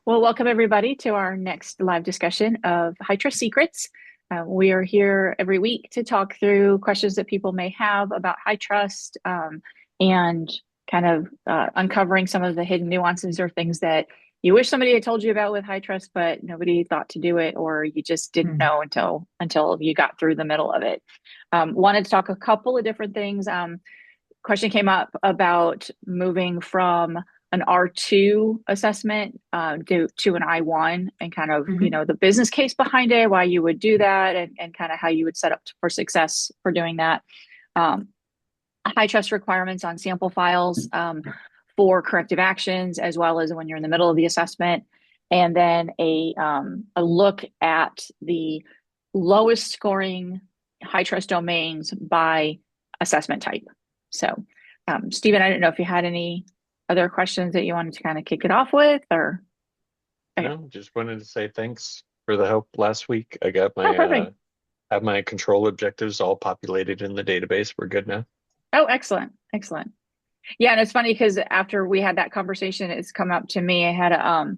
Well, welcome everybody to our next live discussion of HITRUST Secrets. We are here every week to talk through questions that people may have about HITRUST and kind of uncovering some of the hidden nuances or things that you wish somebody had told you about with HITRUST, but nobody thought to do it, or you just didn't Hmm. know until you got through the middle of it. Wanted to talk a couple of different things. Question came up about moving from an R2 assessment to an I1 and kind of, Hmm. the business case behind it, why you would do that and kind of how you would set up for success for doing that. Um, high trust requirements on sample files for corrective actions, as well as when you're in the middle of the assessment. And then a look at the lowest scoring high trust domains by assessment type. So, Stephen, I don't know if you had any other questions that you wanted to kind of kick it off with, or okay. No, just wanted to say thanks for the help last week. I got Oh, my perfect. have my control objectives all populated in the database. We're good now. Oh, excellent, excellent. Yeah, and it's funny because after we had that conversation, it's come up to me. I had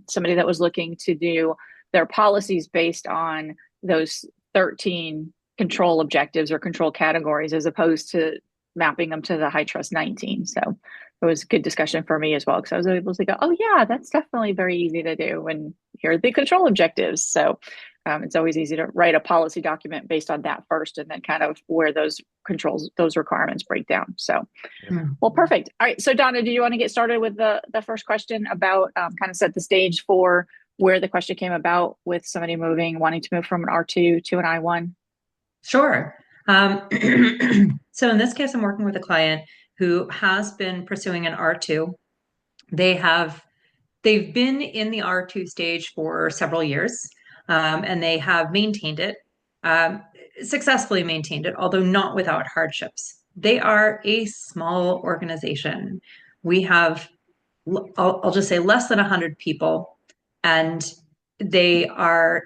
somebody that was looking to do their policies based on those 13 control objectives or control categories as opposed to mapping them to the high trust 19. So it was a good discussion for me as well because I was able to go, oh yeah, that's definitely very easy to do. And here are the control objectives. So it's always easy to write a policy document based on that first and then kind of where those controls, those requirements break down. So Yeah. Hmm. well, perfect. All right. So, Donna, do you want to get started with the first question about kind of set the stage for where the question came about with somebody wanting to move from an R2 to an I1? Sure. So in this case, I'm working with a client who has been pursuing an R2. They have they've been in the R2 stage for several years, and they have maintained it, um, successfully maintained it, although not without hardships. They are a small organization. We have, I'll just say, less than 100 people, and they are,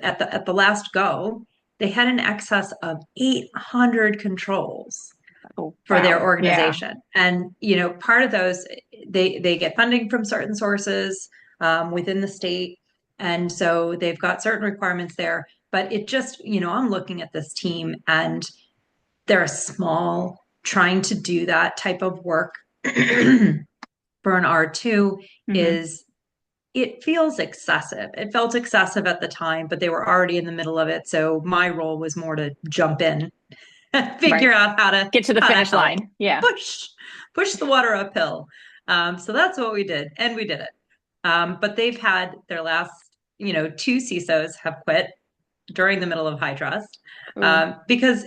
at the last go, they had an excess of 800 controls Oh, for their wow. Yeah. organization. And, part of those, they get funding from certain sources within the state. And so they've got certain requirements there. But it just, I'm looking at this team and they're small, trying to do that type of work for an R2 Hmm. is it feels excessive. It felt excessive at the time, but they were already in the middle of it. So my role was more to jump in and Right. figure out Get to the how to finish help line. Yeah. push push the water uphill. So that's what we did, and we did it. But they've had their last, two CISOs have quit during the middle of HITRUST Oh. because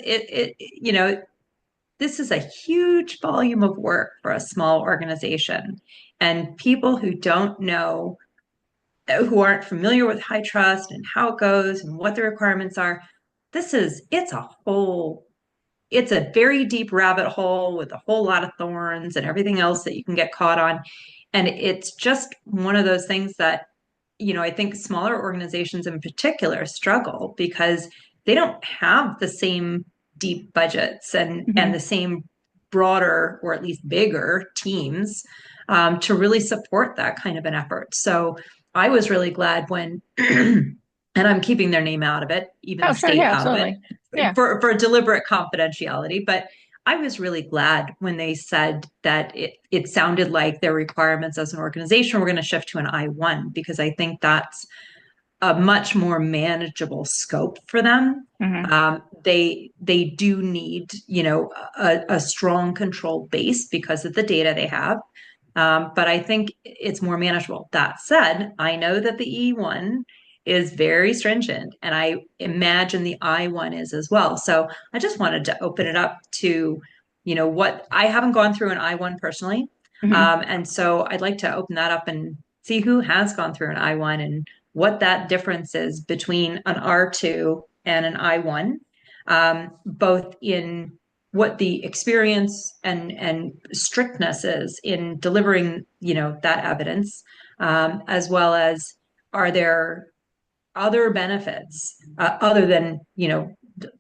this is a huge volume of work for a small organization. And people who don't know, who aren't familiar with HITRUST and how it goes and what the requirements are, it's a very deep rabbit hole with a whole lot of thorns and everything else that you can get caught on. And it's just one of those things that, I think smaller organizations in particular struggle because they don't have the same deep budgets and Hmm. the same broader or at least bigger teams to really support that kind of an effort. So I was really glad when, and I'm keeping their name out of it, even Oh, the sure. state Yeah, out of it, absolutely. Yeah. for deliberate confidentiality. But I was really glad when they said that it sounded like their requirements as an organization were going to shift to an I1 because I think that's a much more manageable scope for them. Hmm. They do need, a strong control base because of the data they have. But I think it's more manageable. That said, I know that the E1 is very stringent, and I imagine the I1 is as well. So I just wanted to open it up to, what I haven't gone through an I1 personally. Hmm. And so I'd like to open that up and see who has gone through an I1 and what that difference is between an R2 and an I1, both in what the experience and strictness is in delivering, that evidence, as well as are there other benefits other than,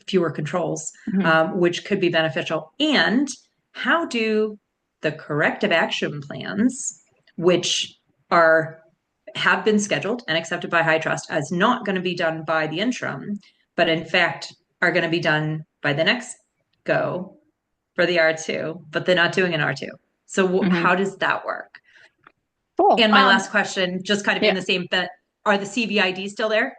fewer controls, Hmm. which could be beneficial, and how do the corrective action plans, which are have been scheduled and accepted by HITRUST as not going to be done by the interim, but in fact are going to be done by the next go for the R2, but they're not doing an R2. So how does that work? Cool. And my last question, just kind of in yeah. the same, that are the CVID still there?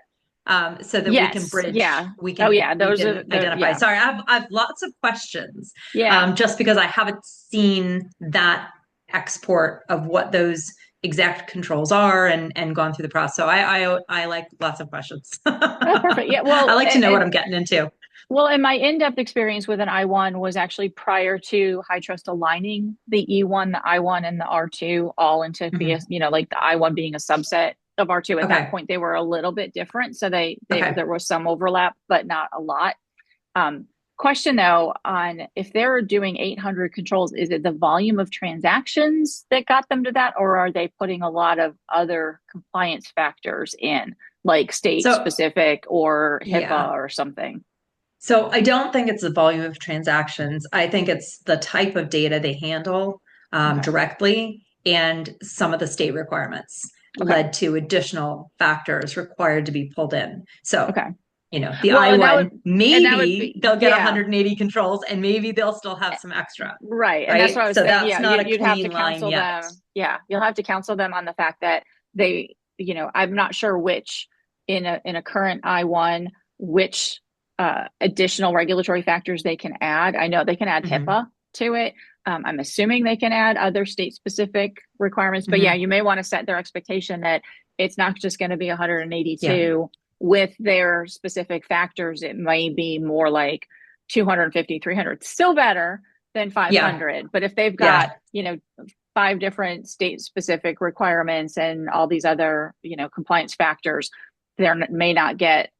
So that we can Yes. bridge, Yeah. we can, Oh yeah. we Those can are identify. yeah. Sorry, I've lots of questions. Yeah. Just because I haven't seen that export of what those exact controls are and gone through the process. So I like lots of questions. Oh, perfect. Yeah. I Well, like to know what I'm getting into. well, and my in-depth experience with an I-1 was actually prior to HITRUST aligning the E1, the I-1, and the R2 all into be like the I-1 being a subset of R2. At that point, they were a little bit different. So there was some overlap, but not a lot. Question though, on if they're doing 800 controls, is it the volume of transactions that got them to that, or are they putting a lot of other compliance factors in, like state specific or HIPAA or something? So I don't think it's the volume of transactions. I think it's the type of data they handle directly, and some of the state requirements led to additional factors required to be pulled in. So, the I-1, maybe they'll get 180 controls and maybe they'll still have some extra. Right. And that's what I was saying. That's not you'd have to counsel them. Yeah. You'll have to counsel them on the fact that they, I'm not sure which in a current I-1, which additional regulatory factors they can add. I know they can add HIPAA to it. I'm assuming they can add other state specific requirements, but you may want to set their expectation that it's not just going to be 182 with their specific factors. It may be more like 250, 300, still better than 500. But if they've got, 5 different state specific requirements and all these other, compliance factors, they may not get,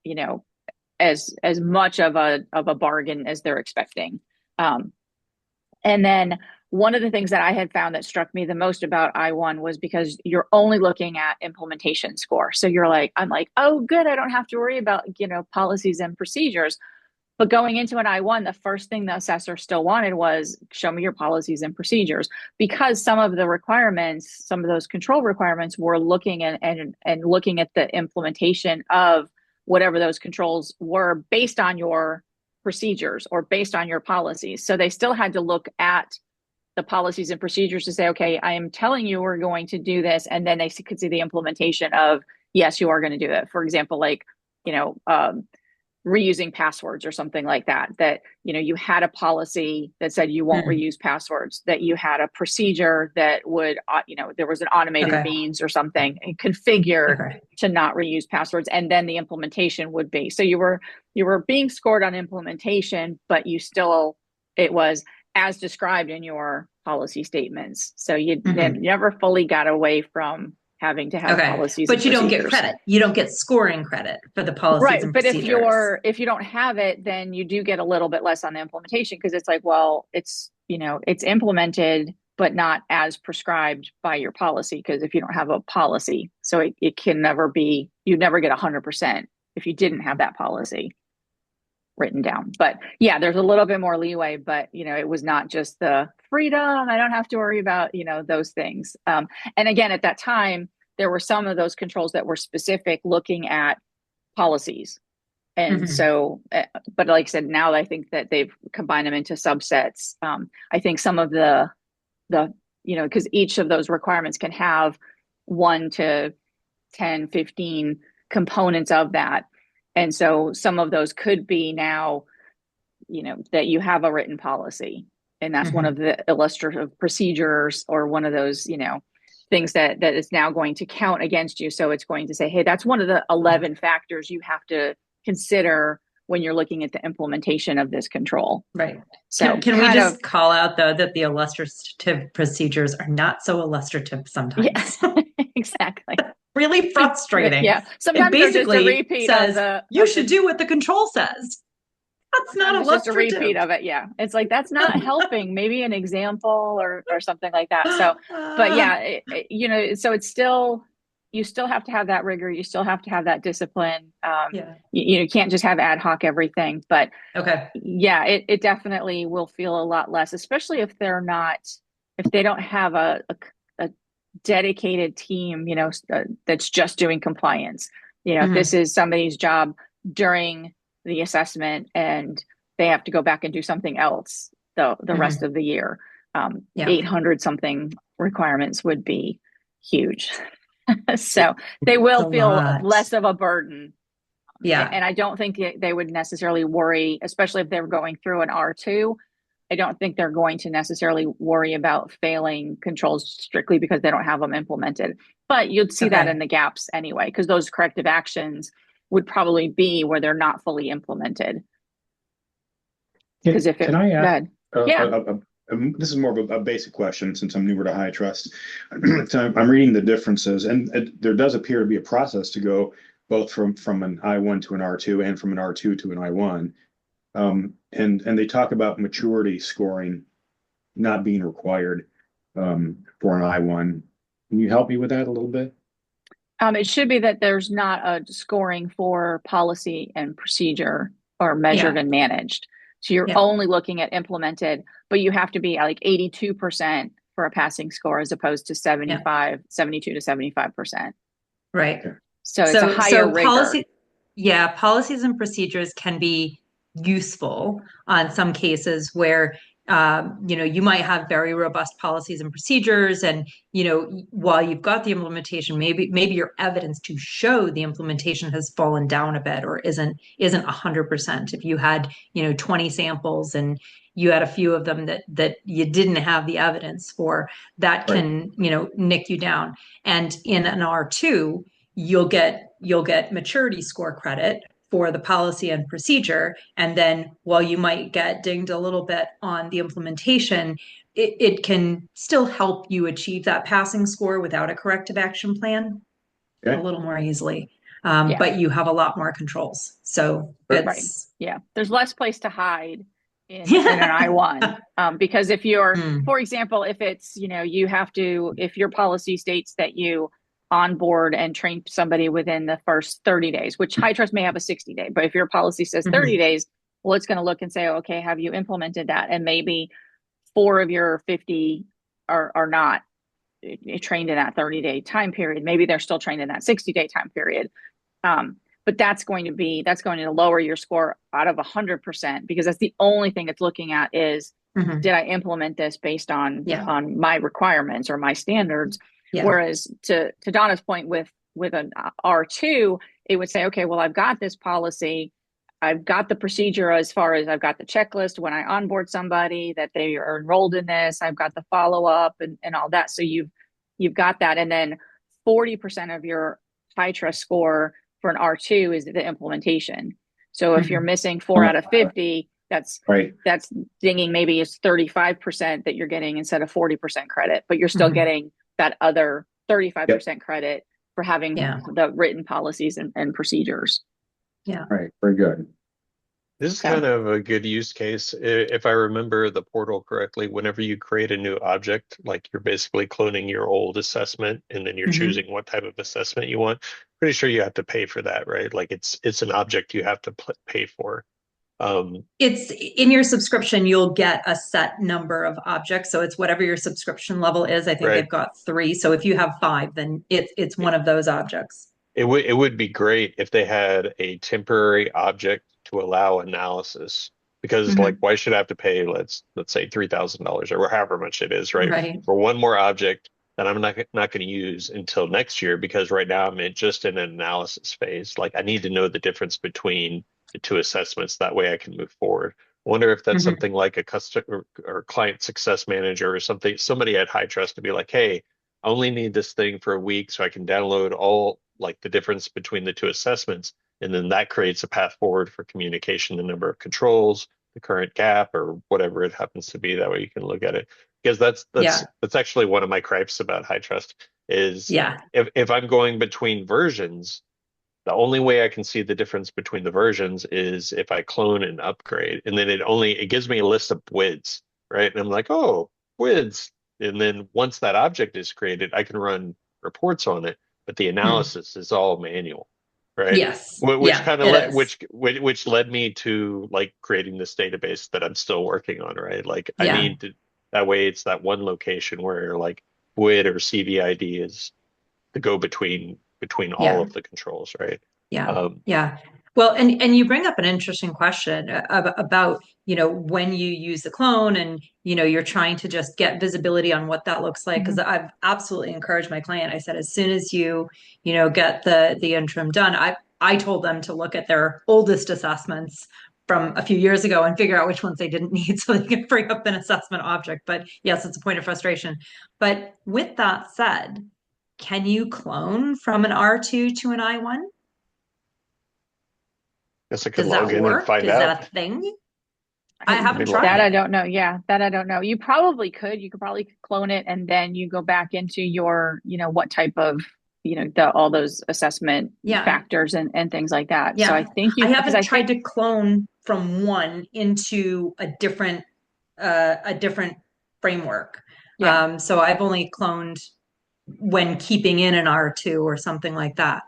as much of a bargain as they're expecting. And then one of the things that I had found that struck me the most about I-1 was because you're only looking at implementation score. So I'm like, oh, good, I don't have to worry about, policies and procedures. But going into an I-1, the first thing the assessor still wanted was, show me your policies and procedures, because some of the requirements, some of those control requirements were looking and looking at the implementation of whatever those controls were based on your procedures or based on your policies. So they still had to look at the policies and procedures to say, okay, I am telling you we're going to do this. And then they could see the implementation of, yes, you are going to do that. For example, like, reusing passwords or something like that, you had a policy that said you won't reuse passwords, that you had a procedure that would, there was an automated means or something configured to not reuse passwords. And then the implementation would be, so you were being scored on implementation, but it was as described in your policy statements. So you never fully got away from having to have policies, but you don't get credit. You don't get scoring credit for the policies and procedures. But if you don't have it, then you do get a little bit less on the implementation, because it's like, well, it's implemented, but not as prescribed by your policy. Because if you don't have a policy, so it can never be, you never get 100% if you didn't have that policy written down. But yeah, there's a little bit more leeway, but it was not just the freedom. I don't have to worry about, those things. And again, at that time, there were some of those controls that were specific looking at policies. And so, but like I said, now I think that they've combined them into subsets. I think some of the, because each of those requirements can have 1 to 10, 15 components of that. And so some of those could be now, that you have a written policy, and that's one of the illustrative procedures, or one of those, things that is now going to count against you. So it's going to say, hey, that's one of the 11 factors you have to consider when you're looking at the implementation of this control. Right. So can we just call out, though, that the illustrative procedures are not so illustrative sometimes? Yeah, exactly. Really frustrating. Yeah. Sometimes it basically just a repeat says, you should do what the control says. That's not illustrative. Just a repeat of it. Yeah. It's like, that's not helping. Maybe an example or something like that. So, but yeah, so it's still, you still have to have that rigor. You still have to have that discipline. You can't just have ad hoc everything, but yeah, it definitely will feel a lot less, especially if they don't have a dedicated team, that's just doing compliance. If Mhm. this is somebody's job during the assessment and they have to go back and do something else the rest Mhm. of the year, Yeah. 800 something requirements would be huge. So they will A feel lot. less of a burden. Yeah. And I don't think they would necessarily worry, especially if they're going through an R2. I don't think they're going to necessarily worry about failing controls strictly because they don't have them implemented. But you'd see that Okay. in the gaps anyway, because those corrective actions would probably be where they're not fully implemented. Because if Can it, I ask? good. Uh, Yeah. this is more of a basic question since I'm newer to HITRUST. So I'm reading the differences, and there does appear to be a process to go both from an I1 to an R2 and from an R2 to an I1. And they talk about maturity scoring not being required for an I1. Can you help me with that a little bit? It should be that there's not a scoring for policy and procedure or measured Yeah. and managed. So you're Yeah. only looking at implemented, but you have to be like 82% for a passing score as opposed to Yeah. 72 to 75%. Right. Okay. So it's a higher rigor. Policies and procedures can be useful on some cases where you might have very robust policies and procedures, and while you've got the implementation, maybe your evidence to show the implementation has fallen down a bit or isn't 100%. If you had 20 samples and you had a few of them that you didn't have the evidence for, that Right. can nick you down. And in an R2, you'll get maturity score credit for the policy and procedure. And then while you might get dinged a little bit on the implementation, it can still help you achieve that passing score without a corrective action plan a Okay. little more easily. Yeah. But you have a lot more controls. So Right. it's, Yeah. There's less place to hide in an I1. Because if you're, for example, if it's, if your policy states that you onboard and train somebody within the first 30 days, which HITRUST may have a 60-day, but if your policy says 30 days, well, it's going to look and say, okay, have you implemented that? And maybe 4 of your 50 are not trained in that 30-day time period. Maybe they're still trained in that 60-day time period. But that's going to lower your score out of 100% because that's the only thing it's looking at is, did I implement this based on my requirements or my standards? Yeah. Whereas to Donna's point with an R2, it would say, okay, well, I've got this policy. I've got the procedure as far as I've got the checklist when I onboard somebody that they are enrolled in this. I've got the follow-up and all that. So you've got that. And then 40% of your HITRUST score for an R2 is the implementation. So if you're missing 4 out of 50, that's dinging maybe it's 35% that you're getting instead of 40% credit, but you're still getting that other 35% credit for having the written policies and procedures. Yeah. Right. Very good. This is kind of a good use case. If I remember the portal correctly, whenever you create a new object, like you're basically cloning your old assessment and then you're choosing what type of assessment you want, pretty sure you have to pay for that, right? Like it's an object you have to pay for. It's in your subscription, you'll get a set number of objects. So it's whatever your subscription level is. I think they've got 3. So if you have 5, then it's one of those objects. It would be great if they had a temporary object to allow analysis because like why should I have to pay let's say $3,000 or however much it is, right? For one more object that I'm not going to use until next year because right now I'm just in an analysis phase. Like I need to know the difference between the 2 assessments. That way I can move forward. I wonder if that's something like a customer or client success manager or somebody at HITRUST to be like, hey, I only need this thing for a week so I can download all like the difference between the 2 assessments. And then that creates a path forward for communication, the number of controls, the current gap, or whatever it happens to be. That way you can look at it. Because that's actually one of my gripes about HITRUST is if I'm going between versions, the only way I can see the difference between the versions is if I clone and upgrade. And then it gives me a list of WIDs, right? And I'm like, oh, WIDs. And then once that object is created, I can run reports on it, but the analysis is all manual, right? Yes. Which kind of which led me to like creating this database that I'm still working on, right? Like I need to that way it's that one location where like WID or CVID is the go between all of the controls, right? Yeah. Yeah. Well, and you bring up an interesting question about, when you use the clone and, you're trying to just get visibility on what that looks like. Because I've absolutely encouraged my client. I said, as soon as you get the interim done, I told them to look at their oldest assessments from a few years ago and figure out which ones they didn't need so they can free up an assessment object. But yes, it's a point of frustration. But with that said, can you clone from an R2 to an I1? Guess I could Does log that in and work? find Is out. that a thing? I haven't tried that. it. I don't know. Yeah, that I don't know. You probably could. You could probably clone it, and then you go back into your, what type of, all those assessment factors and things like that. Yeah. So I think I haven't tried to clone from one into a different framework. Yeah. So I've only cloned when keeping in an R2 or something like that.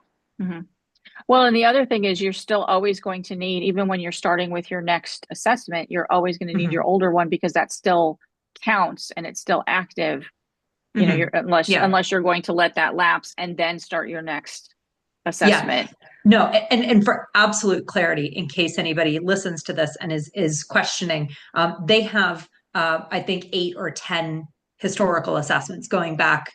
Well, and the other thing is you're still always going to need, even when you're starting with your next assessment, you're always going to need your older one because that still counts and it's still active. Unless you're going to let that lapse and then start your next assessment. Yeah. No, and for absolute clarity, in case anybody listens to this and is questioning, they have I think 8 or 10 historical assessments going back,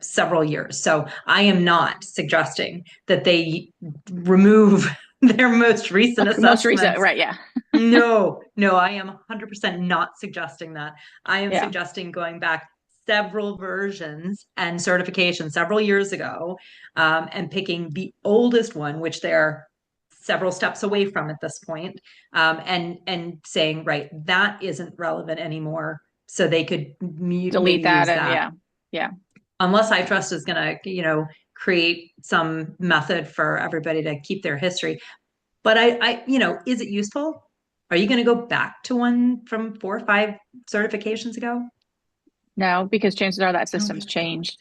several years. So I am not suggesting that they remove their most recent assessments. Most recent, right? Yeah. No, I am 100% not suggesting that. I am suggesting going back several versions and certifications several years ago, and picking the oldest one, which they're several steps away from at this point, and saying, right, that isn't relevant anymore. So they could delete that, and yeah. Unless HITRUST is going to, create some method for everybody to keep their history. But is it useful? Are you going to go back to one from 4 or 5 certifications ago? No, because chances are that system's changed.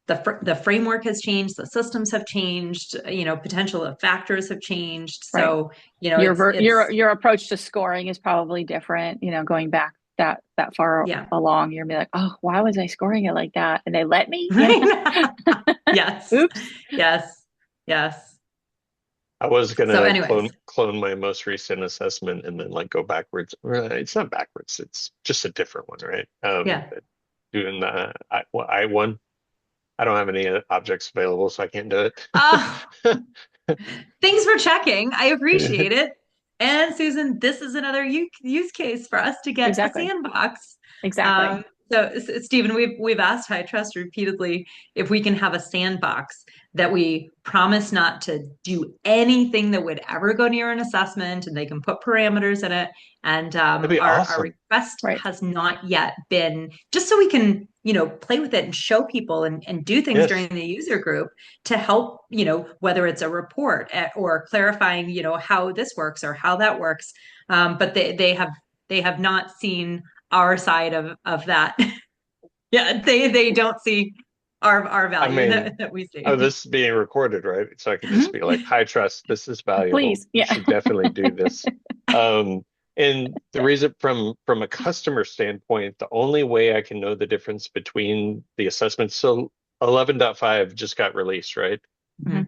The framework has changed, the systems have changed, potential factors have changed. So, your approach to scoring is probably different, going back that far along. You're gonna be like, oh, why was I scoring it like that? And they let me? Right. Yes. Oops. Yes. I was gonna clone my most recent assessment and then go backwards. It's not backwards, it's just a different one, right? Doing the I1. I don't have any objects available, so I can't do it. Thanks for checking. I appreciate it. And Susan, this is another use case for us to get a sandbox. Exactly. So, Stephen, we've asked HITRUST repeatedly if we can have a sandbox that we promise not to do anything that would ever go near an assessment, and they can put parameters in it. And our request has not yet been, just so we can, play with it and show people and do things during the user group to help, whether it's a report or clarifying, how this works or how that works. But they have not seen our side of that. Yeah, they don't see our value that we see. Oh, this is being recorded, right? So I can just be like, HITRUST, this is valuable. Please, you should definitely do this. And the reason from a customer standpoint, the only way I can know the difference between the assessments, so 11.5 just got released, right?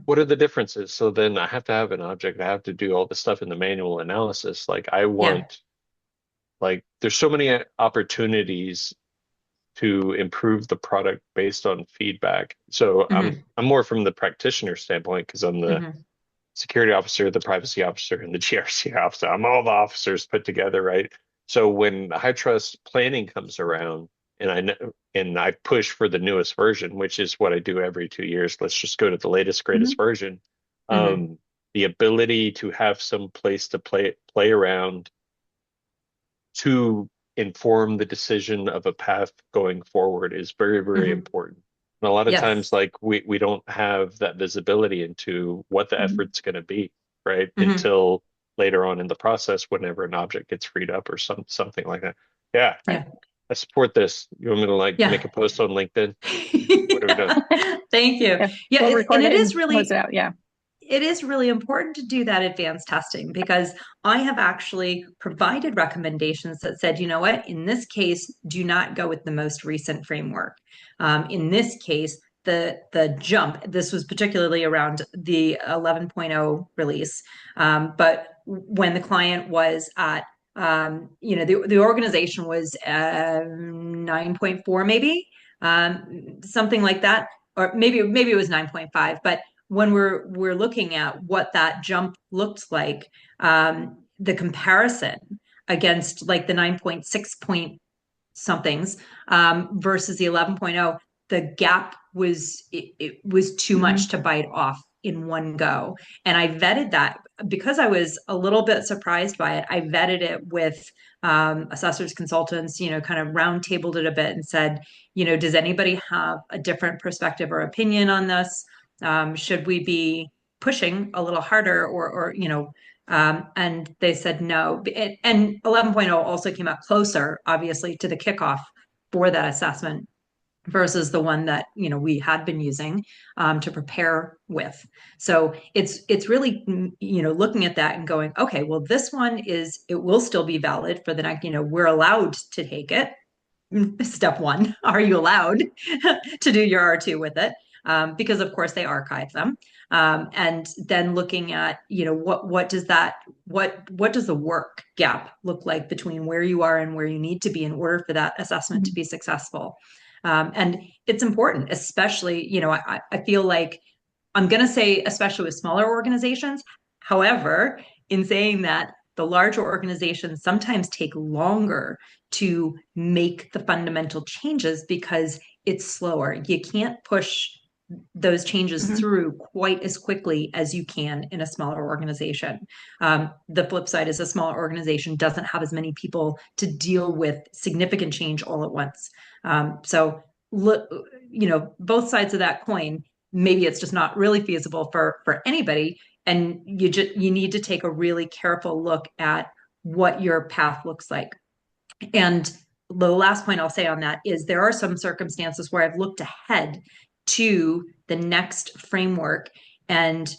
What are the differences? So then I have to have an object. I have to do all the stuff in the manual analysis. I want, there's so many opportunities to improve the product based on feedback. So I'm more from the practitioner standpoint because I'm the security officer, the privacy officer, and the GRC officer. I'm all the officers put together, right? So when HITRUST planning comes around, and I push for the newest version, which is what I do every 2 years. Let's just go to the latest, greatest version. The ability to have some place to play around to inform the decision of a path going forward is very, very important. And a lot of times, we don't have that visibility into what the effort's going to be, right? Until later on in the process, whenever an object gets freed up or something like that. Yeah. I support this. You want me to make a post on LinkedIn? What are we doing? Thank you. Yeah, we'll and it is really, it is really important to do that advanced testing, because I have actually provided recommendations that said, you know what, in this case, do not go with the most recent framework. In this case, the jump, this was particularly around the 11.0 release, but when the client was at, the organization was 9.4 maybe, something like that, or maybe it was 9.5, but when we're looking at what that jump looked like, the comparison against like the 9.6 point somethings versus the 11.0, the gap was it was too much to bite off in one go. And I vetted that because I was a little bit surprised by it. I vetted it with assessors, consultants, kind of round tabled it a bit and said, does anybody have a different perspective or opinion on this? Should we be pushing a little harder or and they said no. And 11.0 also came out closer, obviously, to the kickoff for that assessment versus the one that we had been using to prepare with. So it's really looking at that and going, okay, well, this one it will still be valid for the next, we're allowed to take it. Step one, are you allowed to do your R2 with it? Because of course they archive them. And then looking at, what does the work gap look like between where you are and where you need to be in order for that assessment to be successful? And it's important, especially, I feel like I'm going to say, especially with smaller organizations. However, in saying that, the larger organizations sometimes take longer to make the fundamental changes because it's slower. You can't push those changes through quite as quickly as you can in a smaller organization. The flip side is a smaller organization doesn't have as many people to deal with significant change all at once. So look, both sides of that coin, maybe it's just not really feasible for anybody. And you need to take a really careful look at what your path looks like. And the last point I'll say on that is there are some circumstances where I've looked ahead to the next framework and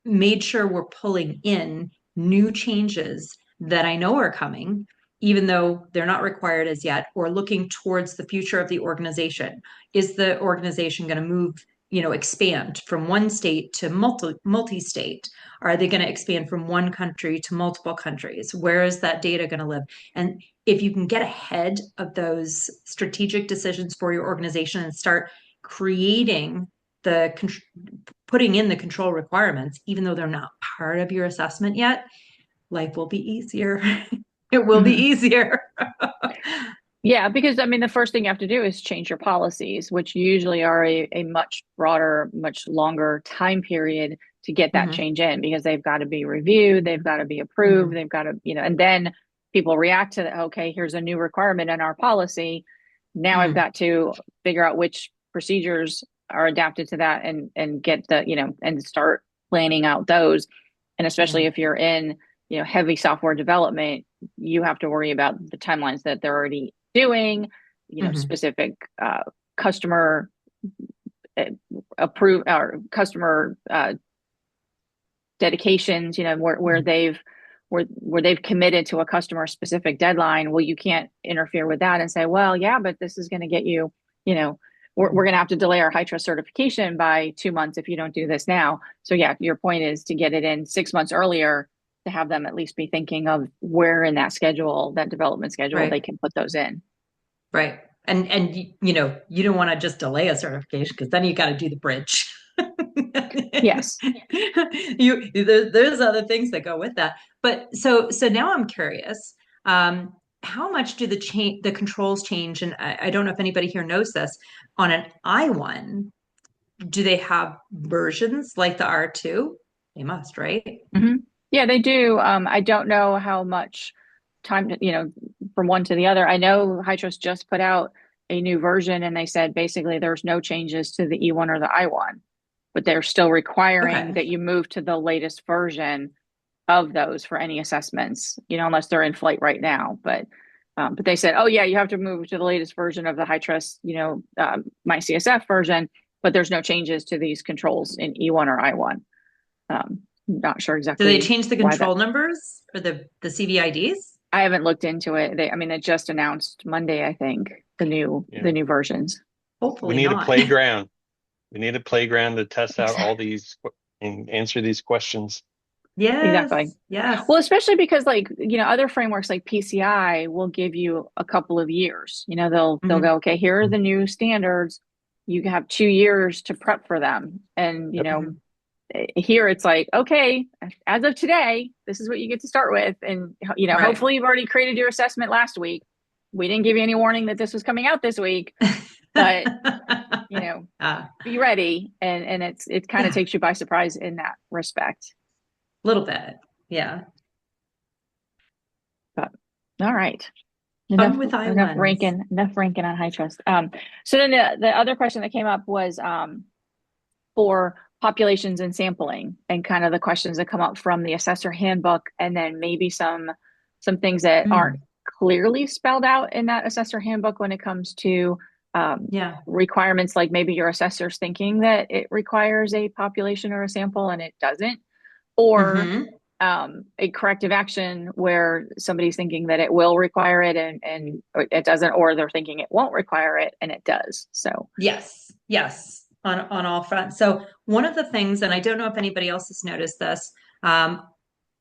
made sure we're pulling in new changes that I know are coming, even though they're not required as yet, or looking towards the future of the organization. Is the organization going to move, expand from one state to multi-state? Are they going to expand from one country to multiple countries? Where is that data going to live? And if you can get ahead of those strategic decisions for your organization and start creating putting in the control requirements, even though they're not part of your assessment yet, life will be easier. It will be easier. Yeah, because the first thing you have to do is change your policies, which usually are a much broader, much longer time period to get that change in, because they've got to be reviewed, they've got to be approved, they've got to, and then people react to that. Okay, here's a new requirement in our policy. Now I've got to figure out which procedures are adapted to that and get the, and start planning out those. And especially if you're in, heavy software development, you have to worry about the timelines that they're already doing, specific customer approved or customer dedications, where they've committed to a customer specific deadline. Well, you can't interfere with that and say, well, yeah, but this is going to get you, we're going to have to delay our HITRUST certification by 2 months if you don't do this now. So yeah, your point is to get it in 6 months earlier, to have them at least be thinking of where in that schedule, that development schedule, they can put those in. Right. And you don't want to just delay a certification, because then you got to do the bridge. Yes. There's other things that go with that. But so now I'm curious, how much do the controls change? And I don't know if anybody here knows this. On an I1, do they have versions like the R2? They must, right? Yeah, they do. I don't know how much time, from one to the other. I know HITRUST just put out a new version, and they said basically there's no changes to the E1 or the I1, but they're still requiring that you move to the latest version of those for any assessments, unless they're in flight right now. But they said, oh yeah, you have to move to the latest version of the HITRUST, MyCSF version, but there's no changes to these controls in E1 or I1. Not sure exactly. Do they change the control numbers or the CVIDs? I haven't looked into it. They just announced Monday, I think, the new versions. Hopefully we need not. a playground. We need a playground to test out all these and answer these questions. Yes, exactly. Yes. Well, especially because other frameworks like PCI will give you a couple of years. They'll go, okay, here are the new standards. You have 2 years to prep for them. And, here it's like, okay, as of today, this is what you get to start with. And, hopefully you've already created your assessment last week. We didn't give you any warning that this was coming out this week, but, be ready. And it kind of takes you by surprise in that respect. A little bit. Yeah. But all right. Enough ranking on HITRUST. So then the other question that came up was for populations and sampling, and kind of the questions that come up from the assessor handbook, and then maybe some things that aren't clearly spelled out in that assessor handbook when it comes to requirements, like maybe your assessor's thinking that it requires a population or a sample and it doesn't, or a corrective action where somebody's thinking that it will require it and it doesn't, or they're thinking it won't require it and it does. So yes on all fronts. So one of the things, and I don't know if anybody else has noticed this, I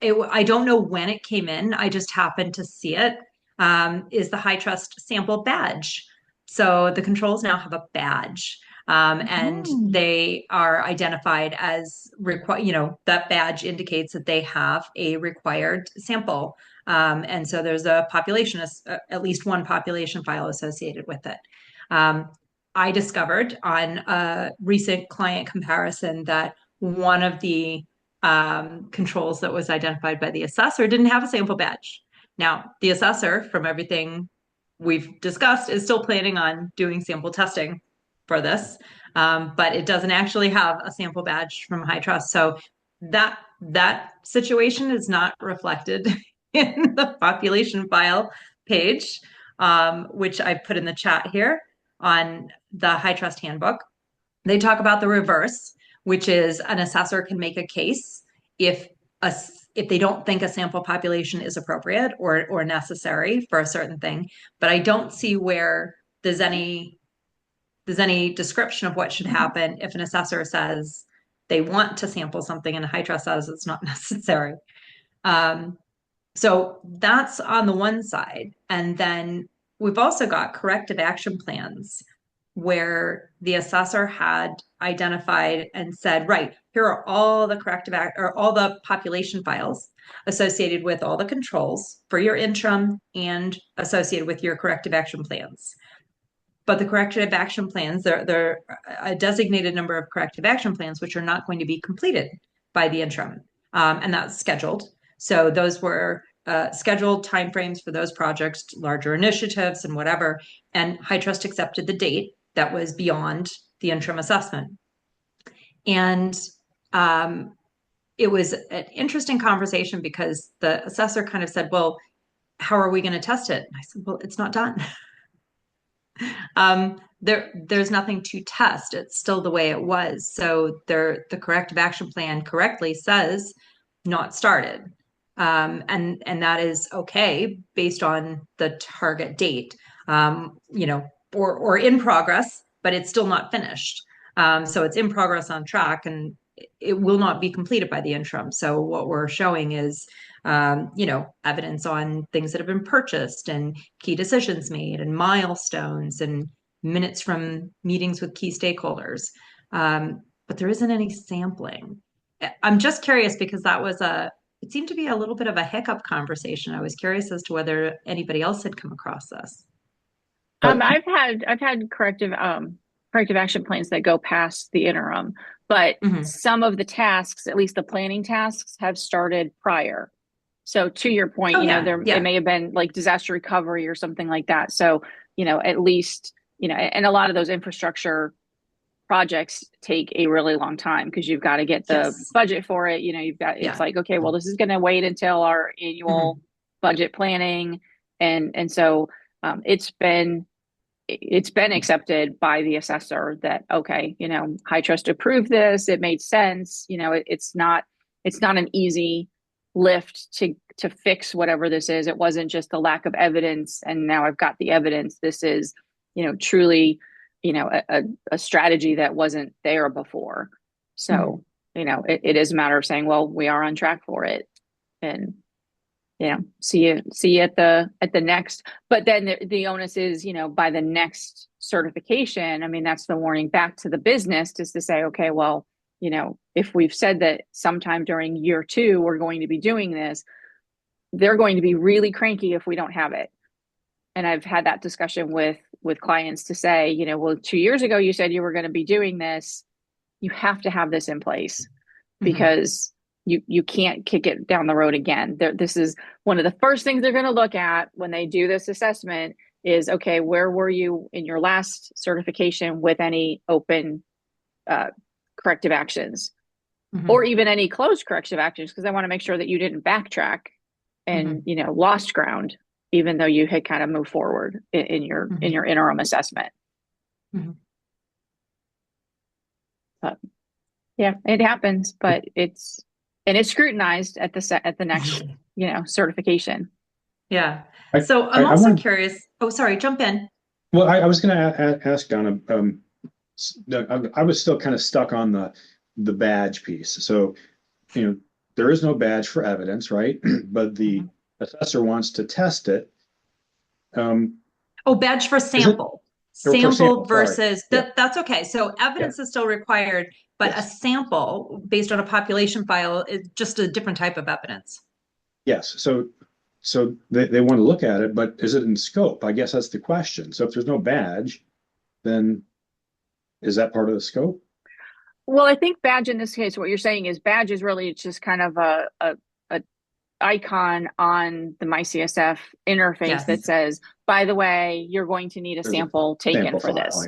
don't know when it came in, I just happened to see it, is the HITRUST sample badge. So the controls now have a badge. And they are identified as that badge indicates that they have a required sample. And so there's a population, at least one population file associated with it. I discovered on a recent client comparison that one of the controls that was identified by the assessor didn't have a sample badge. Now, the assessor, from everything we've discussed, is still planning on doing sample testing for this, but it doesn't actually have a sample badge from HITRUST. So that situation is not reflected in the population file page, which I put in the chat here on the HITRUST handbook. They talk about the reverse, which is an assessor can make a case if they don't think a sample population is appropriate or necessary for a certain thing. But I don't see where there's any description of what should happen if an assessor says they want to sample something and HITRUST says it's not necessary. So that's on the one side. And then we've also got corrective action plans where the assessor had identified and said, right, here are all the all the population files associated with all the controls for your interim and associated with your corrective action plans. But the corrective action plans, there are a designated number of corrective action plans which are not going to be completed by the interim, and that's scheduled. So those were scheduled timeframes for those projects, larger initiatives and whatever, and HITRUST accepted the date that was beyond the interim assessment. And it was an interesting conversation because the assessor kind of said, well, how are we going to test it? And I said, well, it's not done. There's nothing to test. It's still the way it was. So the corrective action plan correctly says not started. And that is okay based on the target date, or in progress, but it's still not finished. So it's in progress on track and it will not be completed by the interim. So what we're showing is, evidence on things that have been purchased and key decisions made and milestones and minutes from meetings with key stakeholders. But there isn't any sampling. I'm just curious because it seemed to be a little bit of a hiccup conversation. I was curious as to whether anybody else had come across this. I've had corrective action plans that go past the interim, but some of the tasks, at least the planning tasks, have started prior. So to your point, it may have been like disaster recovery or something like that. So, at least, and a lot of those infrastructure projects take a really long time because you've got to get the budget for it. It's like, okay, well, this is going to wait until our annual budget planning. And so it's been it's been accepted by the assessor that, okay, HITRUST approved this. It made sense. It's not an easy lift to fix whatever this is. It wasn't just a lack of evidence, and now I've got the evidence. This is, truly, a strategy that wasn't there before. So, it is a matter of saying, well, we are on track for it, and see you at the next. But then the onus is, by the next certification. I mean, that's the warning back to the business, just to say, okay, well, if we've said that sometime during year 2 we're going to be doing this, they're going to be really cranky if we don't have it. And I've had that discussion with clients to say, well, 2 years ago you said you were going to be doing this. You have to have this in place, because you can't kick it down the road again. This is one of the first things they're going to look at when they do this assessment is, okay, where were you in your last certification with any open corrective actions, or even any closed corrective actions, because I want to make sure that you didn't backtrack and lost ground, even though you had kind of moved forward in your interim assessment. But yeah, it happens, but it's scrutinized at the next certification. Yeah. So I'm also curious. Oh, sorry, jump in. Well, I was going to ask Donna. I was still kind of stuck on the badge piece. So, there is no badge for evidence, right? But the assessor wants to test it. Badge for sample. Sample versus that's okay. So evidence is still required, but a sample based on a population file is just a different type of evidence. Yes. So they want to look at it, but is it in scope? I guess that's the question. So if there's no badge, then is that part of the scope? Well, I think badge in this case, what you're saying is badge is really just kind of a icon on the MyCSF interface that says, by the way, you're going to need a sample taken for this.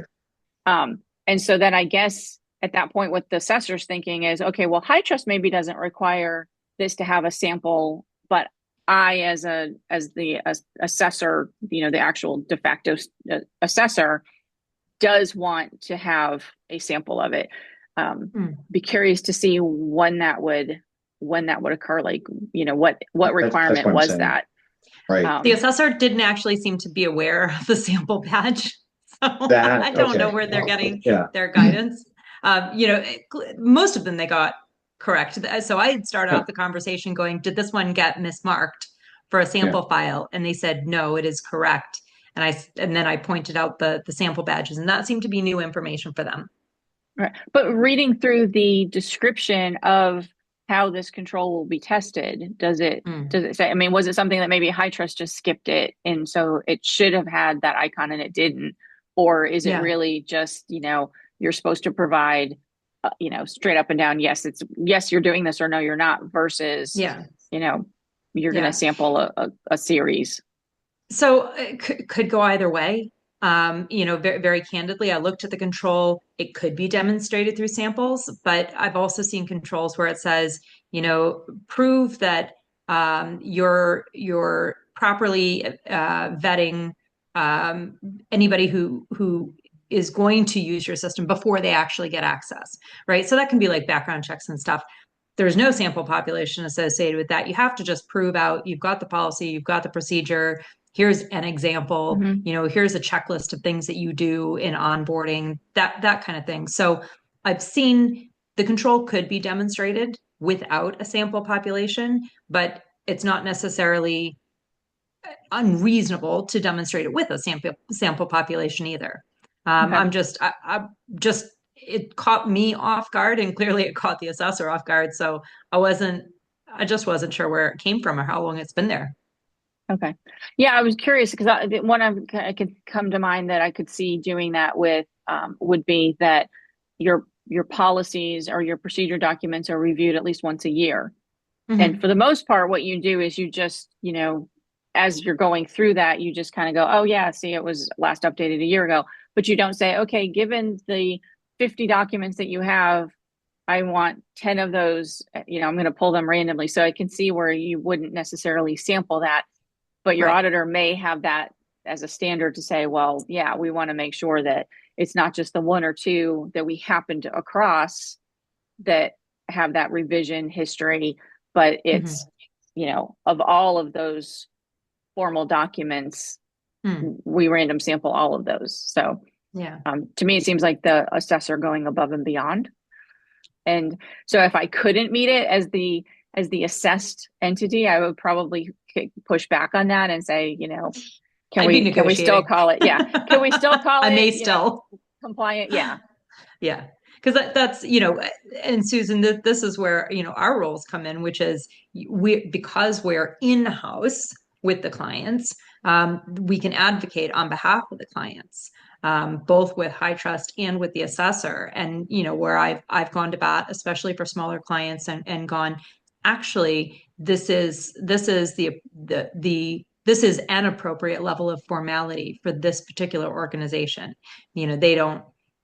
And so then I guess at that point, what the assessor's thinking is, okay, well, HITRUST maybe doesn't require this to have a sample, but I, as the assessor, the actual de facto assessor, does want to have a sample of it. Be curious to see when that would occur. Like, what requirement was that? Right. The assessor didn't actually seem to be aware of the sample badge. So I don't know where they're getting their guidance. Most of them they got correct. So I started off the conversation going, did this one get mismarked for a sample file? And they said, no, it is correct. And then I pointed out the sample badges, and that seemed to be new information for them. Right. But reading through the description of how this control will be tested, does it say, I mean, was it something that maybe HITRUST just skipped it, and so it should have had that icon and it didn't? Or is it really just, you're supposed to provide, straight up and down, yes, you're doing this, or no, you're not, versus, you're going to sample a series. So it could go either way. Very, very candidly, I looked at the control. It could be demonstrated through samples, but I've also seen controls where it says, prove that you're properly vetting anybody who is going to use your system before they actually get access, right? So that can be like background checks and stuff. There's no sample population associated with that. You have to just prove out you've got the policy, you've got the procedure. Here's an example, here's a checklist of things that you do in onboarding, that kind of thing. So I've seen the control could be demonstrated without a sample population, but it's not necessarily unreasonable to demonstrate it with a sample population either. It caught me off guard, and clearly it caught the assessor off guard. So I just wasn't sure where it came from or how long it's been there. Okay. Yeah, I was curious because one I could come to mind that I could see doing that with would be that your policies or your procedure documents are reviewed at least once a year. And for the most part, what you do is you just, as you're going through that, you just kind of go, oh yeah, see, it was last updated a year ago. But you don't say, okay, given the 50 documents that you have, I want 10 of those, I'm going to pull them randomly. So I can see where you wouldn't necessarily sample that. But your auditor may have that as a standard to say, well, yeah, we want to make sure that it's not just the one or two that we happened across that have that revision history, but it's, of all of those formal documents, we random sample all of those. So yeah, to me, it seems like the assessor going above and beyond. And so if I couldn't meet it as the assessed entity, I would probably push back on that and say, can we still call it? Yeah. Can we still call I it? may still compliant. Yeah. Yeah. Because that's, and Susan, this is where, our roles come in, which is because we're in-house with the clients, we can advocate on behalf of the clients, both with HITRUST and with the assessor. And, where I've gone to bat, especially for smaller clients and gone, actually, this is an appropriate level of formality for this particular organization.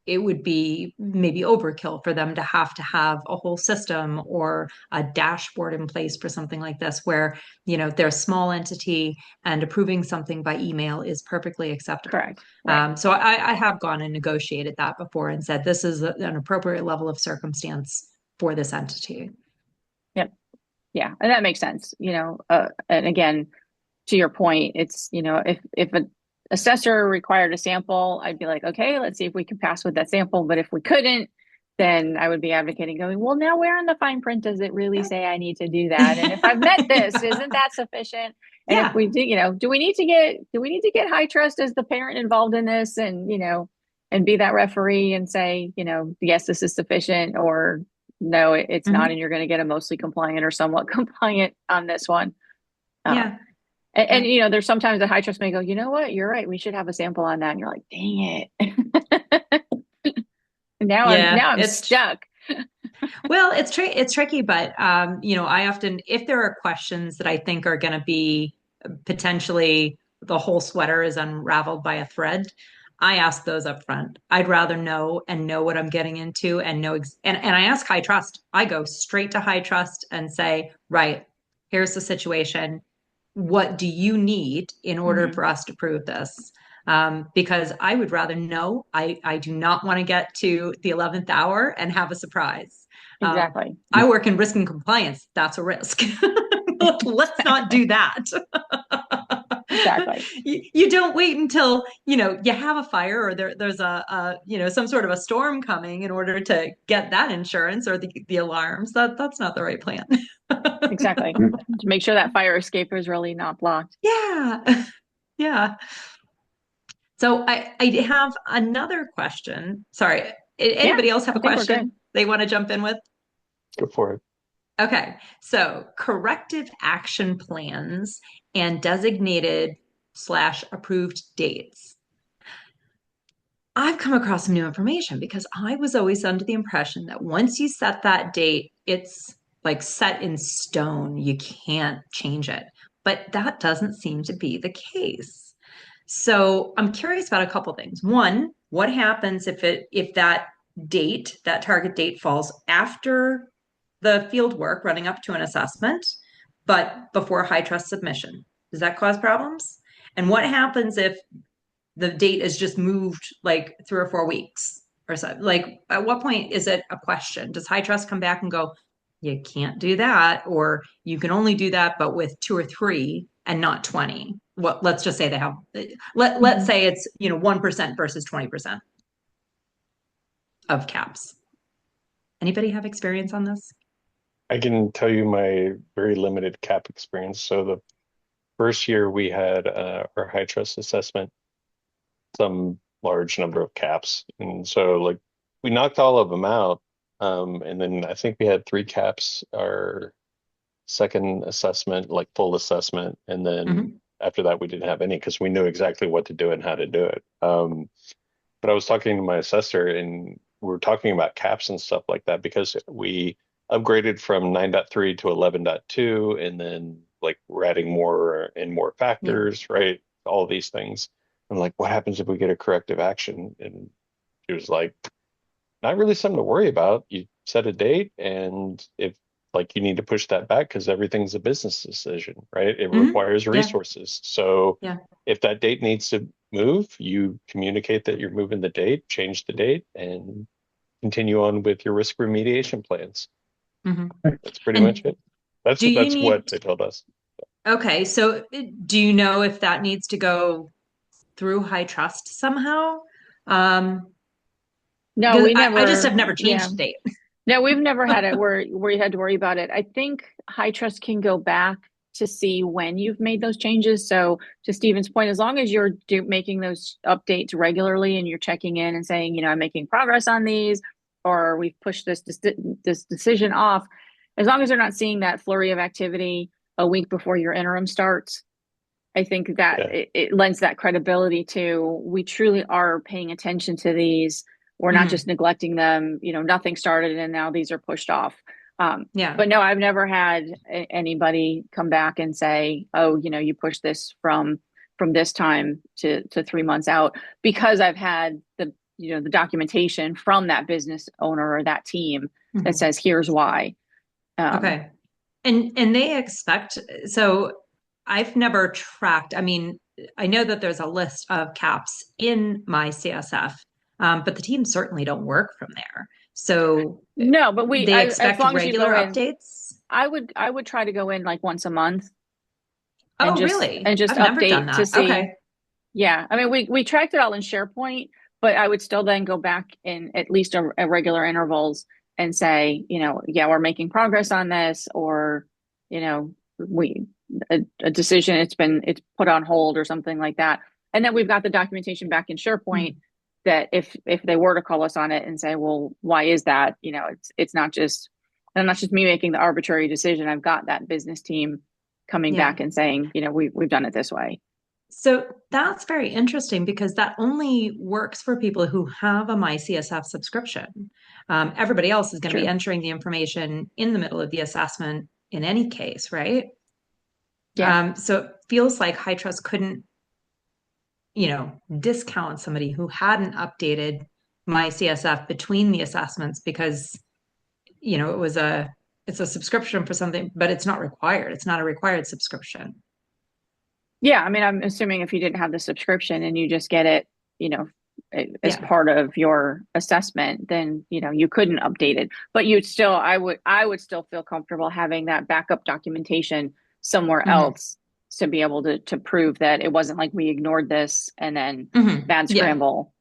It would be maybe overkill for them to have a whole system or a dashboard in place for something like this, where, they're a small entity and approving something by email is perfectly acceptable. Correct. Right. So I have gone and negotiated that before and said, this is an appropriate level of circumstance for this entity. Yep. Yeah. And that makes sense, and again, to your point, it's, if an assessor required a sample, I'd be like, okay, let's see if we can pass with that sample. But if we couldn't, then I would be advocating going, well, now where in the fine print does it really say I need to do that? And if I've met this, isn't that sufficient? And if we do, do we need to get HITRUST as the parent involved in this and, and be that referee and say, yes, this is sufficient, or no, it's not. And you're going to get a mostly compliant or somewhat compliant on this one. Yeah. And there's sometimes the HITRUST may go, you know what, you're right, we should have a sample on that. And you're like, dang it. now I'm stuck. Well, it's tricky, but I often, if there are questions that I think are going to be potentially the whole sweater is unraveled by a thread, I ask those up front. I'd rather know what I'm getting into and know, and I ask HITRUST. I go straight to HITRUST and say, right, here's the situation. What do you need in order for us to prove this? Because I would rather know. I do not want to get to the 11th hour and have a surprise. Exactly. I work in risk and compliance. That's a risk. Let's not do that. Exactly. You don't wait until, you have a fire or there's a some sort of a storm coming in order to get that insurance or the alarms. That's not the right plan. Exactly. To make sure that fire escape is really not blocked. Yeah. Yeah. So I have another question. Sorry. Anybody else have a question they want to jump in with? Go for it. Okay. So corrective action plans and designated/approved dates. I've come across some new information because I was always under the impression that once you set that date, it's like set in stone. You can't change it. But that doesn't seem to be the case. So I'm curious about a couple things. One, what happens if that target date falls after the field work running up to an assessment, but before HITRUST submission? Does that cause problems? And what happens if the date is just moved like 3 or 4 weeks or so? Like, at what point is it a question? Does HITRUST come back and go, you can't do that, or you can only do that, but with 2 or 3 and not 20? Let's just say they have, let's say it's, 1% versus 20% of caps. Anybody have experience on this? I can tell you my very limited cap experience. So the first year we had our HITRUST assessment, some large number of caps. And so like we knocked all of them out. And then I think we had 3 caps our second assessment, like full assessment. And then after that, we didn't have any because we knew exactly what to do and how to do it. But I was talking to my assessor and we were talking about caps and stuff like that because we upgraded from 9.3 to 11.2, and then like we're adding more and more factors, right? All these things. I'm like, what happens if we get a corrective action? And she was like, not really something to worry about. You set a date, and if like you need to push that back because everything's a business decision, right? It requires resources. So if that date needs to move, you communicate that you're moving the date, change the date, and continue on with your risk remediation plans. That's pretty much it. That's what they told us. Okay, so do you know if that needs to go through HITRUST somehow? No, we never. I just have never changed the date. No, we've never had it where you had to worry about it. I think HITRUST can go back to see when you've made those changes. So to Stephen's point, as long as you're making those updates regularly and you're checking in and saying, you know, I'm making progress on these, or we've pushed this decision off, as long as they're not seeing that flurry of activity a week before your interim starts, I think that it lends that credibility to, we truly are paying attention to these. We're not just neglecting them, you know, nothing started and now these are pushed off. But no, I've never had anybody come back and say, oh, you know, you pushed this from this time to 3 months out, because I've had the documentation from that business owner or that team that says, here's why. Okay. And they expect, so I've never tracked, I mean, I know that there's a list of caps in MyCSF, but the teams certainly don't work from there. So no, but they expect regular updates. I would try to go in like once a month. Oh, really? And just I've update to see. Okay. Yeah. I mean, we tracked it all in SharePoint, but I would still then go back in at least at regular intervals and say, you know, yeah, we're making progress on this, or, you know, a decision, it's put on hold or something like that. And then we've got the documentation back in SharePoint that if they were to call us on it and say, well, why is that? You know, it's not just me making the arbitrary decision. I've got that business team coming back and saying, you know, we've done it this way. So that's very interesting, because that only works for people who have a MyCSF subscription. Everybody else is going to be entering the information in the middle of the assessment in any case, right? Yeah. So it feels like HITRUST couldn't, you know, discount somebody who hadn't updated MyCSF between the assessments, because, you know, it's a subscription for something, but it's not required. It's not a required subscription. Yeah. I mean, I'm assuming if you didn't have the subscription and you just get it, you know, as part of your assessment, then, you know, you couldn't update it, but I would still feel comfortable having that backup documentation somewhere else to be able to prove that it wasn't like we ignored this and then bad scramble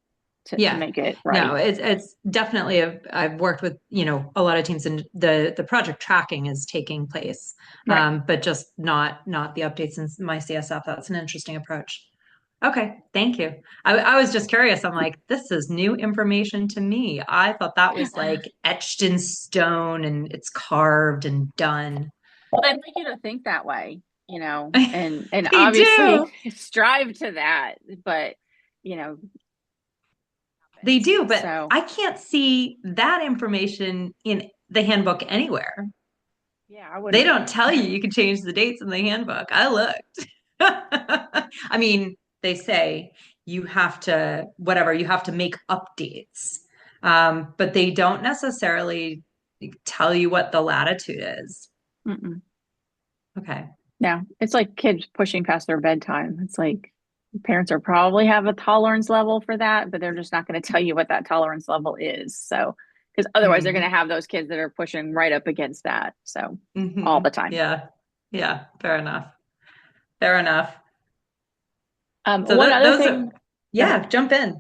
to make it right. No, it's definitely I've worked with, you know, a lot of teams, and the project tracking is taking place, but just not the updates in MyCSF. That's an interesting approach. Okay, thank you. I was just curious. I'm like, this is new information to me. I thought that was like etched in stone and it's carved and done. Well, I'd like you to think that way, you know, and obviously strive to that, but, you know. They do, but I can't see that information in the handbook anywhere. Yeah, they don't tell you can change the dates in the handbook. I looked. I mean, they say you have to make updates, but they don't necessarily tell you what the latitude is. Okay. Yeah, it's like kids pushing past their bedtime. It's like parents are probably have a tolerance level for that, but they're just not going to tell you what that tolerance level is. So, because otherwise they're going to have those kids that are pushing right up against that. So all the time. Yeah. Yeah. Fair enough. Fair enough. So one other thing. Jump in.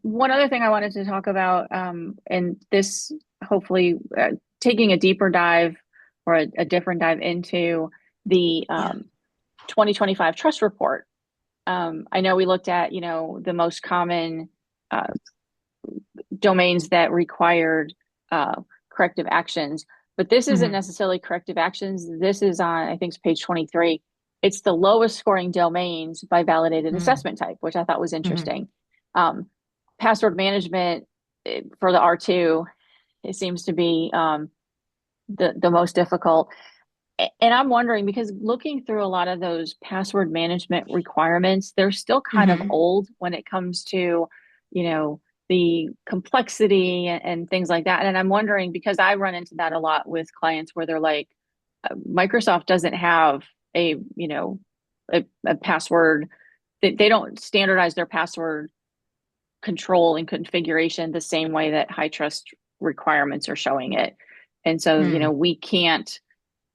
One other thing I wanted to talk about, and this hopefully taking a deeper dive or a different dive into the 2025 trust report. I know we looked at, you know, the most common domains that required corrective actions, but this isn't necessarily corrective actions. This is on, I think it's page 23. It's the lowest scoring domains by validated assessment type, which I thought was interesting. Password management for the R2, it seems to be the most difficult. And I'm wondering, because looking through a lot of those password management requirements, they're still kind of old when it comes to, you know, the complexity and things like that. And I'm wondering, because I run into that a lot with clients where they're like, Microsoft doesn't have a, you know, a password. They don't standardize their password control and configuration the same way that HITRUST requirements are showing it. And so, you know, we can't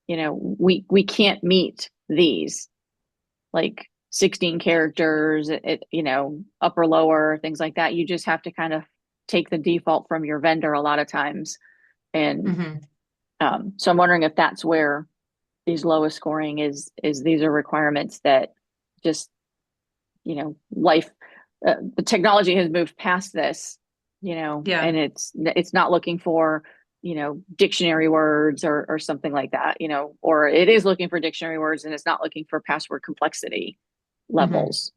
meet these, like 16 characters, you know, upper, lower, things like that. You just have to kind of take the default from your vendor a lot of times. And so I'm wondering if that's where these lowest scoring is these are requirements that just, you know, the technology has moved past this, you know, and it's not looking for, you know, dictionary words or something like that, you know, or it is looking for dictionary words and it's not looking for password complexity levels.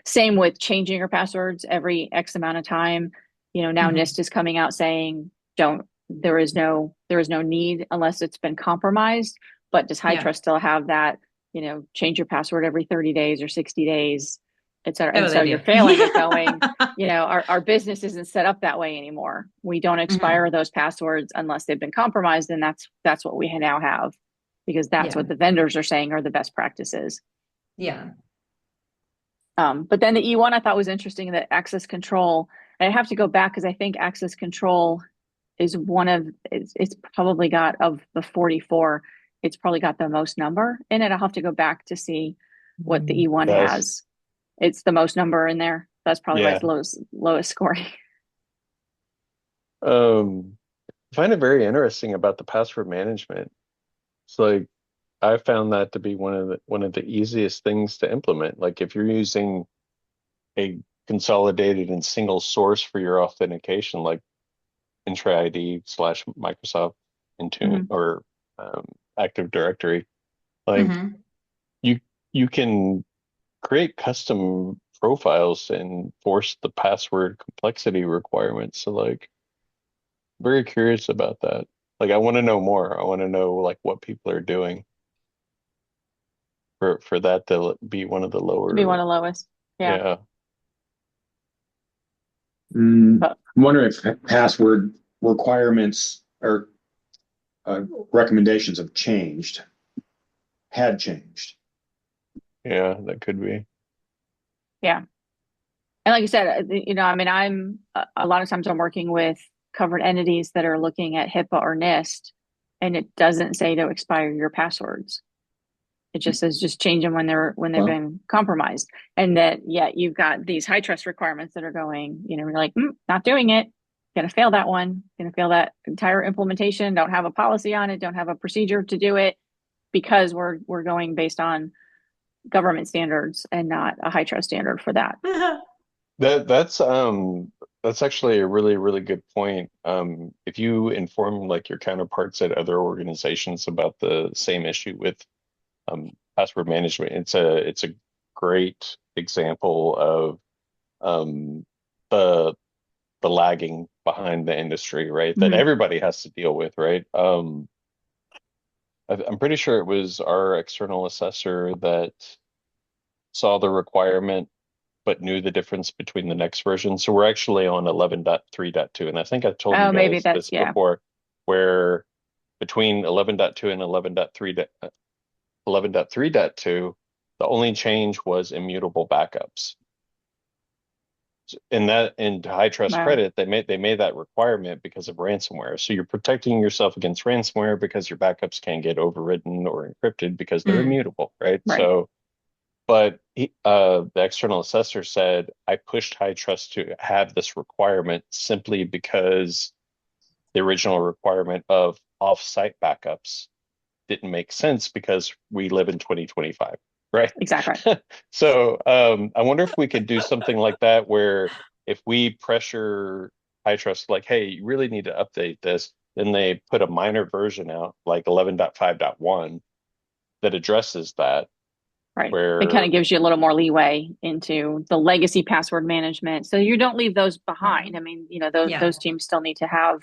Same with changing your passwords every X amount of time. You know, now NIST is coming out saying there is no need unless it's been compromised. But does HITRUST still have that, you know, change your password every 30 days or 60 days, et cetera? And so you're failing at going, you know, our business isn't set up that way anymore. We don't expire those passwords unless they've been compromised. And that's what we now have, because that's what the vendors are saying are the best practices. Yeah. But then the E1 I thought was interesting, that access control. And I have to go back because I think access control is it's probably got, of the 44, it's probably got the most number in it. I'll have to go back to see what the E1 has. It's the most number in there. That's probably why it's lowest scoring. I find it very interesting about the password management. It's like, I found that to be one of the easiest things to implement. Like if you're using a consolidated and single source for your authentication, like Entra ID / Microsoft Intune or Active Directory, like you can create custom profiles and force the password complexity requirements. So like, very curious about that. Like I want to know more. I want to know like what people are doing for that to be one of the lower. To be one of the lowest. Yeah. I'm wondering if password requirements or recommendations had changed. Yeah, that could be. Yeah. And like you said, you know, I mean, a lot of times I'm working with covered entities that are looking at HIPAA or NIST, and it doesn't say to expire your passwords. It just says just change them when they've been compromised. And that, you've got these HITRUST requirements that are going, you know, you're like, not doing it. Gonna fail that one. Gonna fail that entire implementation. Don't have a policy on it. Don't have a procedure to do it, because we're going based on government standards and not a HITRUST standard for that. That's actually a really, really good point. If you inform like your counterparts at other organizations about the same issue with password management, it's a great example of the lagging behind the industry, right? That everybody has to deal with, right? I'm pretty sure it was our external assessor that saw the requirement but knew the difference between the next version. So we're actually on 11.3.2, and I think I've told you guys this before, where between 11.2 and 11.3.2, the only change was immutable backups. And to HITRUST credit, they made that requirement because of ransomware. So you're protecting yourself against ransomware because your backups can't get overwritten or encrypted because they're immutable, right? So, but the external assessor said, I pushed HITRUST to have this requirement simply because the original requirement of off-site backups didn't make sense because we live in 2025. Right. Exactly. So I wonder if we could do something like that, where if we pressure HITRUST, like, hey, you really need to update this, then they put a minor version out, like 11.5.1, that addresses that. Right. Where it kind of gives you a little more leeway into the legacy password management, so you don't leave those behind. I mean, you know, those teams still need to have,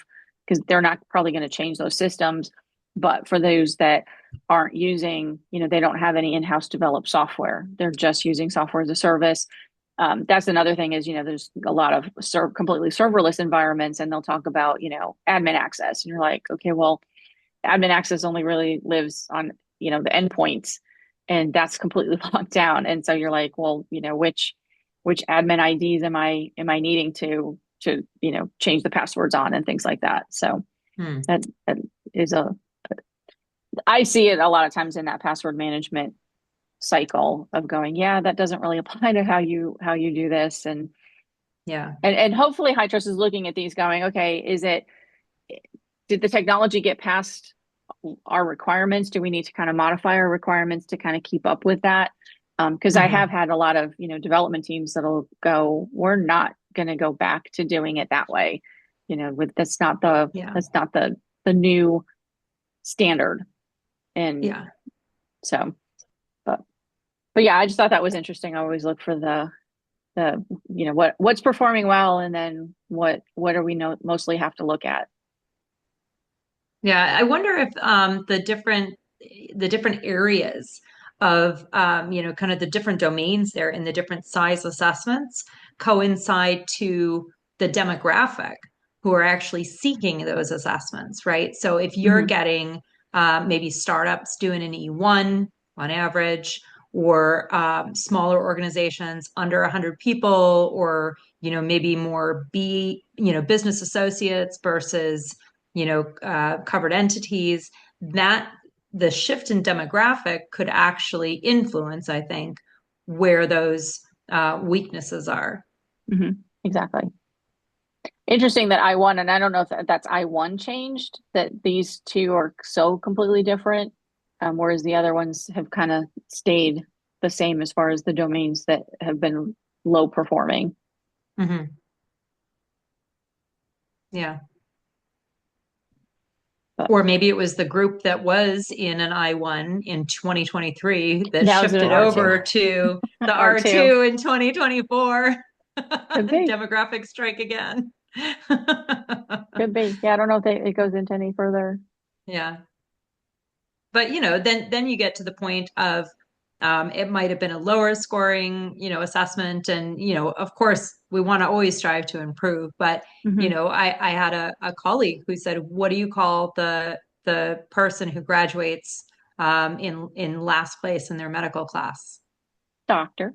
because they're not probably going to change those systems. But for those that aren't using, you know, they don't have any in-house developed software. They're just using software as a service. That's another thing is, there's a lot of completely serverless environments, and they'll talk about, admin access. And you're like, okay, well, admin access only really lives on, the endpoints, and that's completely locked down. And so you're like, well, which admin IDs am I needing to change the passwords on and things like that. So that is I see it a lot of times in that password management cycle of going, yeah, that doesn't really apply to how you do this. And and hopefully HITRUST is looking at these going, okay, did the technology get past our requirements? Do we need to kind of modify our requirements to kind of keep up with that? Because I have had a lot of, development teams that'll go, we're not going to go back to doing it that way. That's not the new standard. And so, but yeah, I just thought that was interesting. I always look for the what's performing well, and then what do we mostly have to look at. Yeah, I wonder if the different areas of kind of the different domains there in the different size assessments coincide to the demographic who are actually seeking those assessments, right? So if you're getting maybe startups doing an E1 on average, or smaller organizations under 100 people, or maybe more business associates versus covered entities, that the shift in demographic could actually influence, I think, where those weaknesses are. Exactly. Interesting that I-1, and I don't know if that's I-1 changed, that these two are so completely different, whereas the other ones have kind of stayed the same as far as the domains that have been low performing. Yeah. Or maybe it was the group that was in an I-1 in 2023 that shifted over to the R2 in 2024. Demographic strike again. Could be. Yeah, I don't know if it goes into any further. Yeah. But, then you get to the point of it might have been a lower scoring, assessment. And, of course, we want to always strive to improve. But, I had a colleague who said, what do you call the person who graduates in last place in their medical class? Doctor.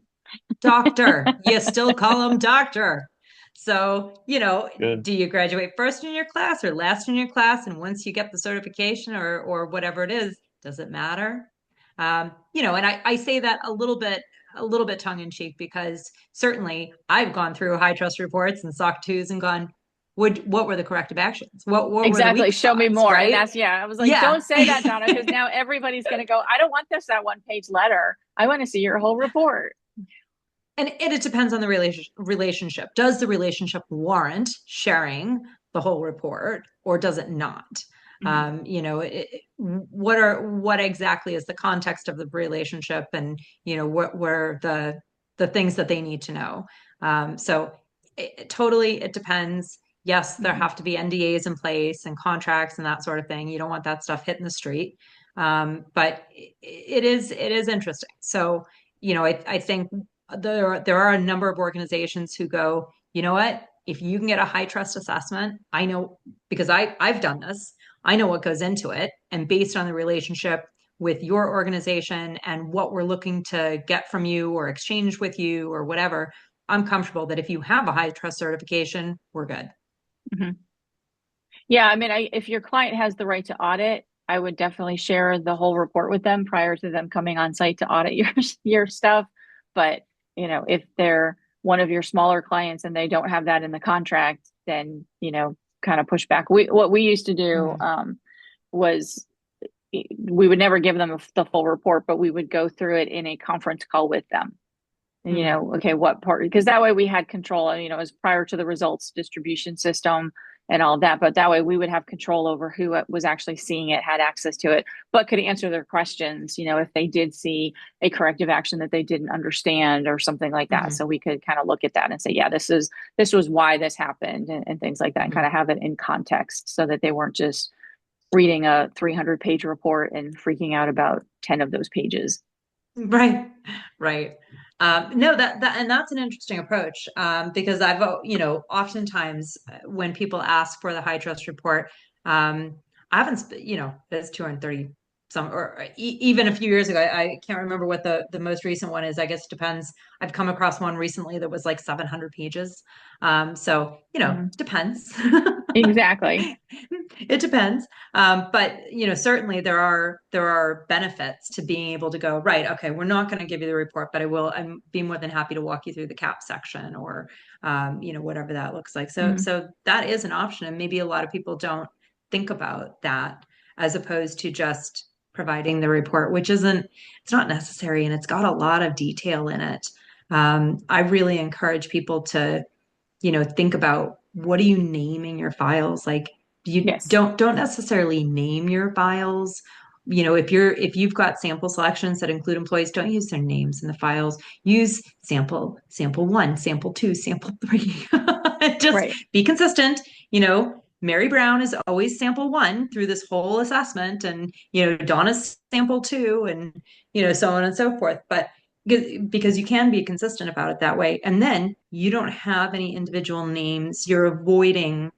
Doctor. You still call them doctor. So, do you graduate first in your class or last in your class? And once you get the certification or whatever it is, does it matter? And I say that a little bit tongue in cheek, because certainly I've gone through HITRUST reports and SOC 2s and gone, what were the corrective actions? What exactly? Were the Show me more. right? And that's, I was like, don't say that, Donna, because now everybody's going to go, I don't want that 1-page letter. I want to see your whole report. And it depends on the relationship. Does the relationship warrant sharing the whole report, or does it not? What exactly is the context of the relationship, and what were the things that they need to know? So it depends. Yes, there have to be NDAs in place and contracts and that sort of thing. You don't want that stuff hitting the street. But it is interesting. So I think there are a number of organizations who go, you know what? If you can get a HITRUST assessment, I know, because I've done this. I know what goes into it, and based on the relationship with your organization and what we're looking to get from you or exchange with you or whatever, I'm comfortable that if you have a HITRUST certification, we're good. Yeah, I mean, if your client has the right to audit, I would definitely share the whole report with them prior to them coming on site to audit your stuff. But if they're one of your smaller clients and they don't have that in the contract, then kind of push back. What we used to do was we would never give them the full report, but we would go through it in a conference call with them. And, okay, what part? Because that way we had control. It was prior to the results distribution system and all of that. But that way we would have control over who was actually seeing it, had access to it, but could answer their questions, if they did see a corrective action that they didn't understand or something like that. So we could kind of look at that and say, yeah, this was why this happened, and things like that, and kind of have it in context so that they weren't just reading a 300-page report and freaking out about 10 of those pages. Right, right. No, and that's an interesting approach, because I've, oftentimes when people ask for the high trust report, I haven't, it's 230 some, or even a few years ago, I can't remember what the most recent one is. I guess it depends. I've come across one recently that was like 700 pages. So, depends. Exactly. It depends. But certainly there are benefits to being able to go, right, okay, we're not going to give you the report, but I'm be more than happy to walk you through the cap section, or whatever that looks like. So that is an option. And maybe a lot of people don't think about that, as opposed to just providing the report, which it's not necessary, and it's got a lot of detail in it. I really encourage people to think about, what are you naming your files? Like, you Yes. don't necessarily name your files. If you've got sample selections that include employees, don't use their names in the files. Use sample 1, sample 2, sample 3. Just be consistent. Mary Brown is always sample 1 through this whole assessment, and Donna's sample 2, and so on and so forth. But because you can be consistent about it that way, and then you don't have any individual names. You're avoiding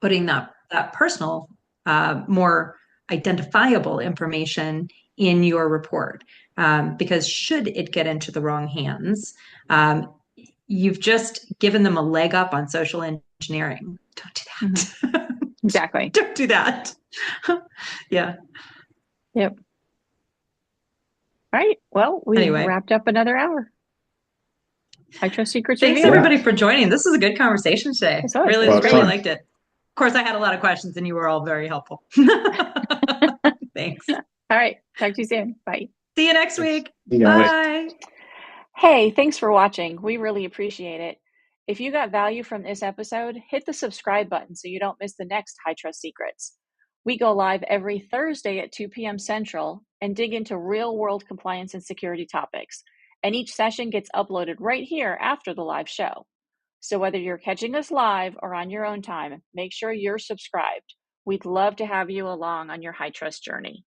putting that personal, more identifiable information in your report, because should it get into the wrong hands, you've just given them a leg up on social engineering. Don't do that. Exactly. Don't do that. Yeah. Yep. All right. Well, we wrapped up another hour. HITRUST Secrets. Thanks everybody for joining. This was a good conversation today. Really liked it. Of course, I had a lot of questions, and you were all very helpful. Thanks. All right. Talk to you soon. Bye. See you next week. Bye. Hey, thanks for watching. We really appreciate it. If you got value from this episode, hit the subscribe button so you don't miss the next HITRUST Secrets. We go live every Thursday at 2 p.m. Central and dig into real-world compliance and security topics. And each session gets uploaded right here after the live show. So whether you're catching us live or on your own time, make sure you're subscribed. We'd love to have you along on your HITRUST journey.